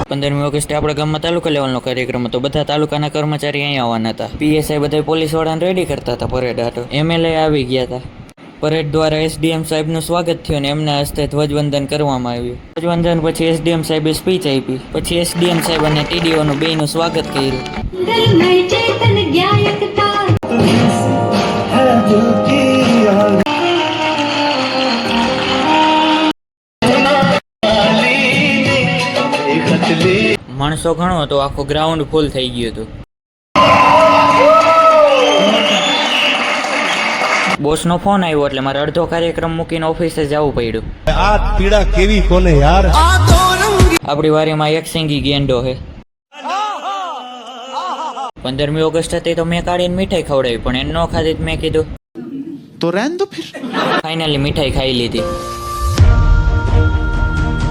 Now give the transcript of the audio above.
15મી ઓગસ્ટે આપણા ગામમાં તાલુકા લેવલનો કાર્યક્રમ હતો. બધા તાલુકાના કર્મચારી અહીંયા આવવાના હતા. પીએસઆઈ બધા પોલીસ વાળાને રેડી કરતા હતા પરેડ હાટો. એમએલએ આવી ગયા હતા. પરેડ દ્વારા એસડીએમ સાહેબનું સ્વાગત થયું અને એમના હસ્તે ધ્વજવંદન કરવામાં આવ્યું. ધ્વજવંદન પછી એસડીએમ સાહેબે સ્પીચ આપી. પછી એસડીએમ સાહેબ અને ટીડીઓનું બેયનું સ્વાગત કર્યું. માણસો ઘણો હતો, આખો ગ્રાઉન્ડ ફૂલ થઈ ગયું હતું. બોસનો ફોન આવ્યો એટલે મારે અડધો કાર્યક્રમ મૂકીને ઓફિસે જવું પડ્યું. આ પીડા કેવી કોને યાર. આપણી વારીમાં એક સિંગી ગેંડો હે. 15મી ઓગસ્ટ હતી તો મેં કાઢીને મીઠાઈ ખવડાવી, પણ એને ન ખાધી મેં કીધું તો રહેન દો ફિર. ફાઇનલી મીઠાઈ ખાઈ લીધી.